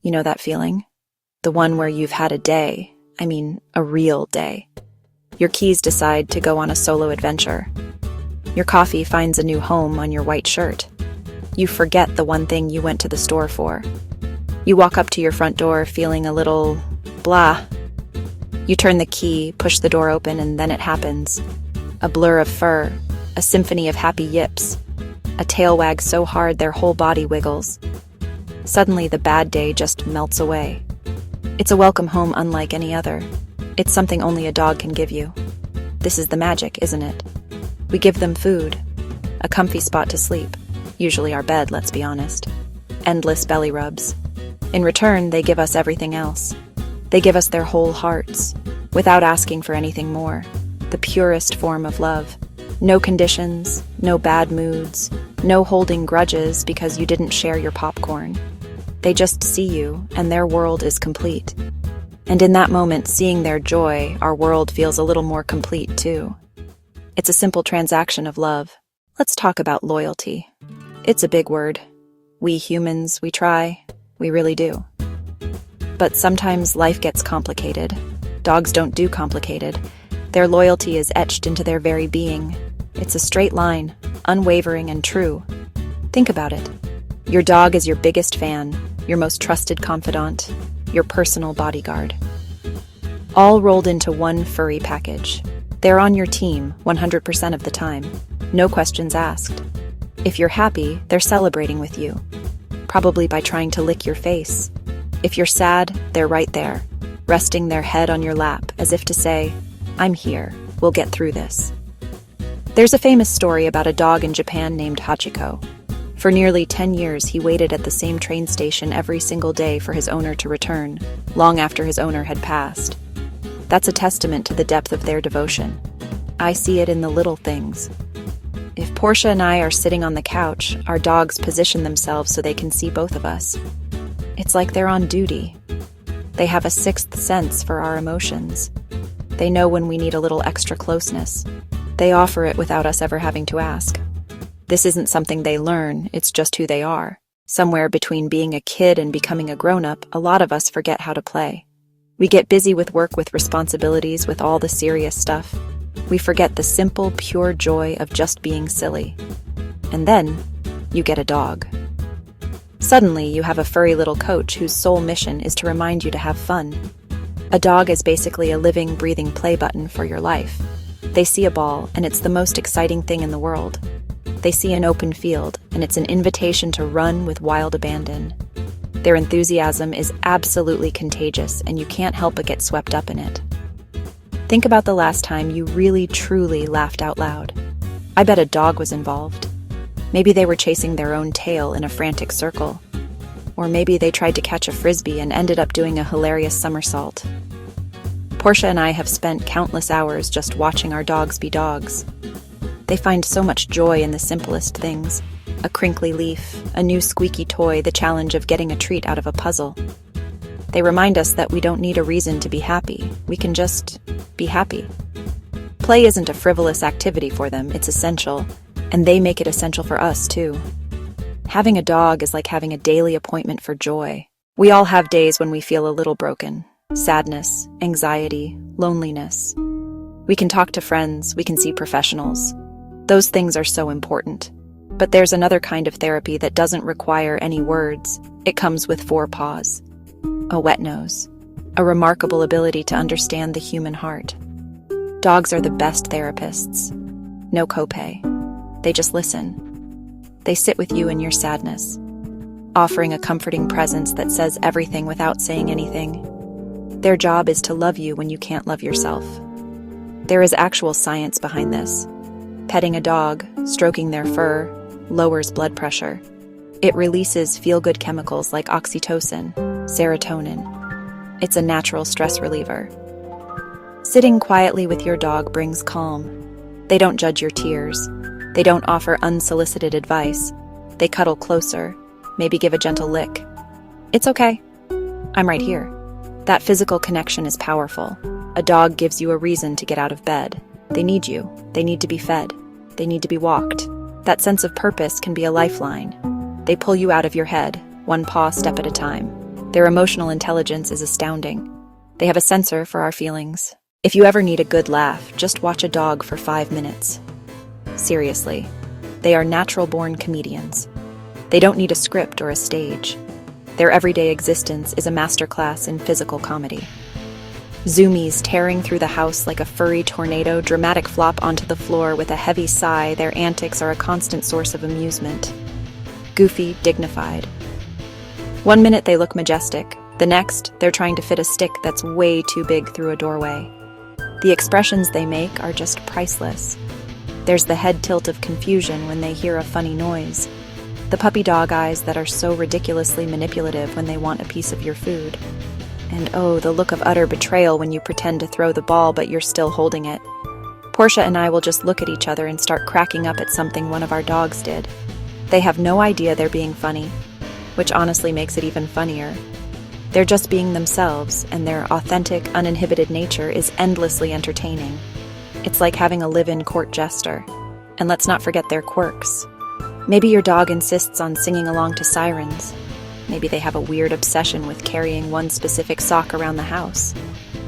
You know that feeling? The one where you've had a day, a real day. Your keys decide to go on a solo adventure. Your coffee finds a new home on your white shirt. You forget the one thing you went to the store for. You walk up to your front door feeling a little blah. You turn the key, push the door open, and then it happens. A blur of fur, a symphony of happy yips. A tail wags so hard their whole body wiggles. Suddenly the bad day just melts away. It's a welcome home unlike any other. It's something only a dog can give you. This is the magic, isn't it? We give them food, a comfy spot to sleep, usually our bed, let's be honest, endless belly rubs. In return, they give us everything else. They give us their whole hearts, without asking for anything more, the purest form of love. No conditions, no bad moods, no holding grudges because you didn't share your popcorn. They just see you, and their world is complete. And in that moment, seeing their joy, our world feels a little more complete too. It's a simple transaction of love. Let's talk about loyalty. It's a big word. We humans, we try. We really do. But sometimes life gets complicated. Dogs don't do complicated. Their loyalty is etched into their very being. It's a straight line, unwavering and true. Think about it. Your dog is your biggest fan, your most trusted confidant, your personal bodyguard. All rolled into one furry package. They're on your team 100% of the time. No questions asked. If you're happy, they're celebrating with you. Probably by trying to lick your face. If you're sad, they're right there, resting their head on your lap as if to say, I'm here, we'll get through this. There's a famous story about a dog in Japan named Hachiko. For nearly 10 years, he waited at the same train station every single day for his owner to return, long after his owner had passed. That's a testament to the depth of their devotion. I see it in the little things. If Portia and I are sitting on the couch, our dogs position themselves so they can see both of us. It's like they're on duty. They have a sixth sense for our emotions. They know when we need a little extra closeness. They offer it without us ever having to ask. This isn't something they learn, it's just who they are. Somewhere between being a kid and becoming a grown-up, a lot of us forget how to play. We get busy with work, with responsibilities, with all the serious stuff. We forget the simple, pure joy of just being silly. And then, you get a dog. Suddenly, you have a furry little coach whose sole mission is to remind you to have fun. A dog is basically a living, breathing play button for your life. They see a ball, and it's the most exciting thing in the world. They see an open field, and it's an invitation to run with wild abandon. Their enthusiasm is absolutely contagious, and you can't help but get swept up in it. Think about the last time you really, truly laughed out loud. I bet a dog was involved. Maybe they were chasing their own tail in a frantic circle. Or maybe they tried to catch a frisbee and ended up doing a hilarious somersault. Portia and I have spent countless hours just watching our dogs be dogs. They find so much joy in the simplest things. A crinkly leaf, a new squeaky toy, the challenge of getting a treat out of a puzzle. They remind us that we don't need a reason to be happy. We can just be happy. Play isn't a frivolous activity for them, it's essential, and they make it essential for us too. Having a dog is like having a daily appointment for joy. We all have days when we feel a little broken. Sadness, anxiety, loneliness. We can talk to friends, we can see professionals. Those things are so important. But there's another kind of therapy that doesn't require any words. It comes with 4 paws. A wet nose. A remarkable ability to understand the human heart. Dogs are the best therapists. No copay. They just listen. They sit with you in your sadness, offering a comforting presence that says everything without saying anything. Their job is to love you when you can't love yourself. There is actual science behind this. Petting a dog, stroking their fur, lowers blood pressure. It releases feel-good chemicals like oxytocin, serotonin. It's a natural stress reliever. Sitting quietly with your dog brings calm. They don't judge your tears. They don't offer unsolicited advice. They cuddle closer, maybe give a gentle lick. It's okay. I'm right here. That physical connection is powerful. A dog gives you a reason to get out of bed. They need you. They need to be fed. They need to be walked. That sense of purpose can be a lifeline. They pull you out of your head, one paw step at a time. Their emotional intelligence is astounding. They have a sensor for our feelings. If you ever need a good laugh, just watch a dog for 5 minutes. Seriously, they are natural-born comedians. They don't need a script or a stage. Their everyday existence is a masterclass in physical comedy. Zoomies tearing through the house like a furry tornado, dramatic flop onto the floor with a heavy sigh. Their antics are a constant source of amusement. Goofy, dignified. One minute they look majestic. The next, they're trying to fit a stick that's way too big through a doorway. The expressions they make are just priceless. There's the head tilt of confusion when they hear a funny noise. The puppy dog eyes that are so ridiculously manipulative when they want a piece of your food. And oh, the look of utter betrayal when you pretend to throw the ball but you're still holding it. Portia and I will just look at each other and start cracking up at something one of our dogs did. They have no idea they're being funny, which honestly makes it even funnier. They're just being themselves, and their authentic, uninhibited nature is endlessly entertaining. It's like having a live-in court jester. And let's not forget their quirks. Maybe your dog insists on singing along to sirens. Maybe they have a weird obsession with carrying one specific sock around the house.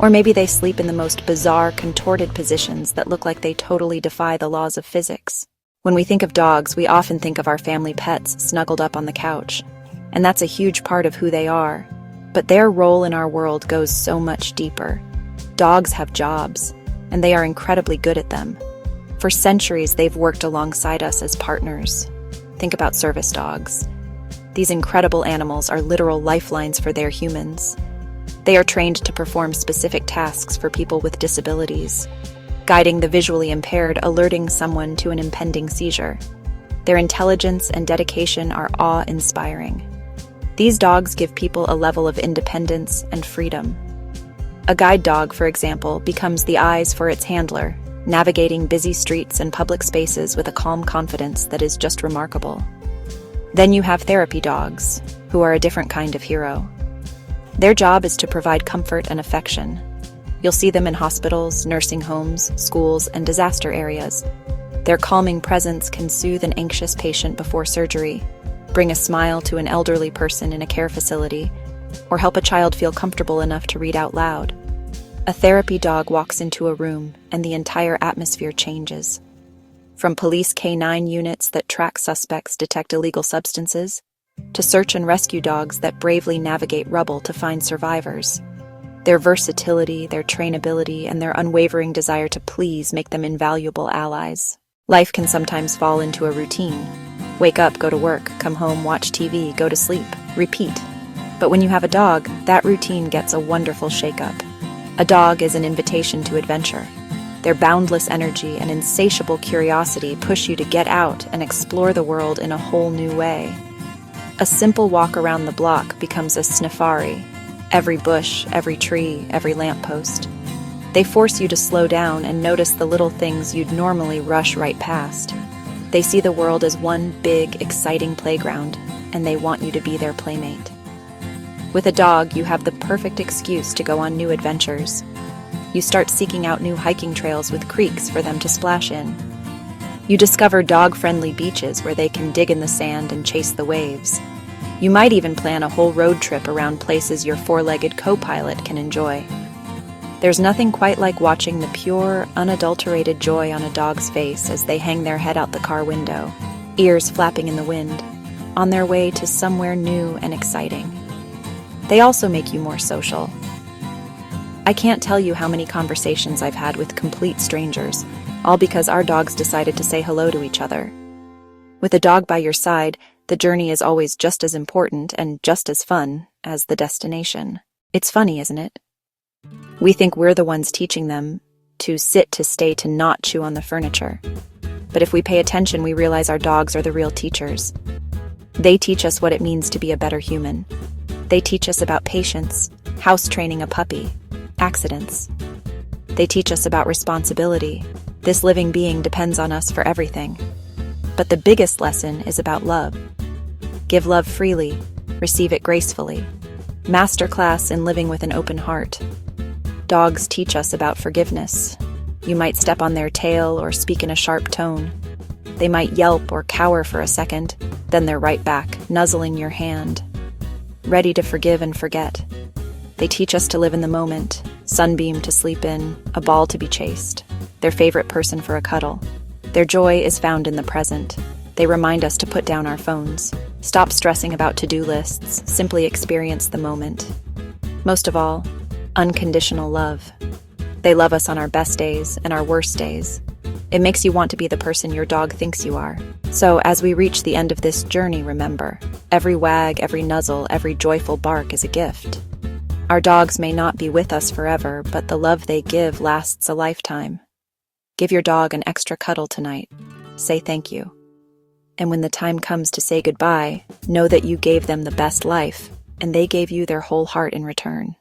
Or maybe they sleep in the most bizarre, contorted positions that look like they totally defy the laws of physics. When we think of dogs, we often think of our family pets snuggled up on the couch. And that's a huge part of who they are. But their role in our world goes so much deeper. Dogs have jobs, and they are incredibly good at them. For centuries, they've worked alongside us as partners. Think about service dogs. These incredible animals are literal lifelines for their humans. They are trained to perform specific tasks for people with disabilities, guiding the visually impaired, alerting someone to an impending seizure. Their intelligence and dedication are awe-inspiring. These dogs give people a level of independence and freedom. A guide dog, for example, becomes the eyes for its handler, navigating busy streets and public spaces with a calm confidence that is just remarkable. Then you have therapy dogs, who are a different kind of hero. Their job is to provide comfort and affection. You'll see them in hospitals, nursing homes, schools, and disaster areas. Their calming presence can soothe an anxious patient before surgery, bring a smile to an elderly person in a care facility, or help a child feel comfortable enough to read out loud. A therapy dog walks into a room, and the entire atmosphere changes. From police K9 units that track suspects, detect illegal substances, to search and rescue dogs that bravely navigate rubble to find survivors. Their versatility, their trainability, and their unwavering desire to please make them invaluable allies. Life can sometimes fall into a routine. Wake up, go to work, come home, watch TV, go to sleep, repeat. But when you have a dog, that routine gets a wonderful shake-up. A dog is an invitation to adventure. Their boundless energy and insatiable curiosity push you to get out and explore the world in a whole new way. A simple walk around the block becomes a safari. Every bush, every tree, every lamppost. They force you to slow down and notice the little things you'd normally rush right past. They see the world as one big, exciting playground, and they want you to be their playmate. With a dog, you have the perfect excuse to go on new adventures. You start seeking out new hiking trails with creeks for them to splash in. You discover dog-friendly beaches where they can dig in the sand and chase the waves. You might even plan a whole road trip around places your four-legged co-pilot can enjoy. There's nothing quite like watching the pure, unadulterated joy on a dog's face as they hang their head out the car window, ears flapping in the wind, on their way to somewhere new and exciting. They also make you more social. I can't tell you how many conversations I've had with complete strangers, all because our dogs decided to say hello to each other. With a dog by your side, the journey is always just as important and just as fun as the destination. It's funny, isn't it? We think we're the ones teaching them to sit, to stay, to not chew on the furniture. But if we pay attention, we realize our dogs are the real teachers. They teach us what it means to be a better human. They teach us about patience, house training a puppy, accidents. They teach us about responsibility. This living being depends on us for everything. But the biggest lesson is about love. Give love freely, receive it gracefully. Masterclass in living with an open heart. Dogs teach us about forgiveness. You might step on their tail or speak in a sharp tone. They might yelp or cower for a second, then they're right back, nuzzling your hand. ready to forgive and forget. They teach us to live in the moment, sunbeam to sleep in, a ball to be chased, their favorite person for a cuddle. Their joy is found in the present. They remind us to put down our phones, stop stressing about to-do lists, simply experience the moment. Most of all, unconditional love. They love us on our best days and our worst days. It makes you want to be the person your dog thinks you are. So as we reach the end of this journey, remember, every wag, every nuzzle, every joyful bark is a gift. Our dogs may not be with us forever, but the love they give lasts a lifetime. Give your dog an extra cuddle tonight. Say thank you. And when the time comes to say goodbye, know that you gave them the best life, and they gave you their whole heart in return.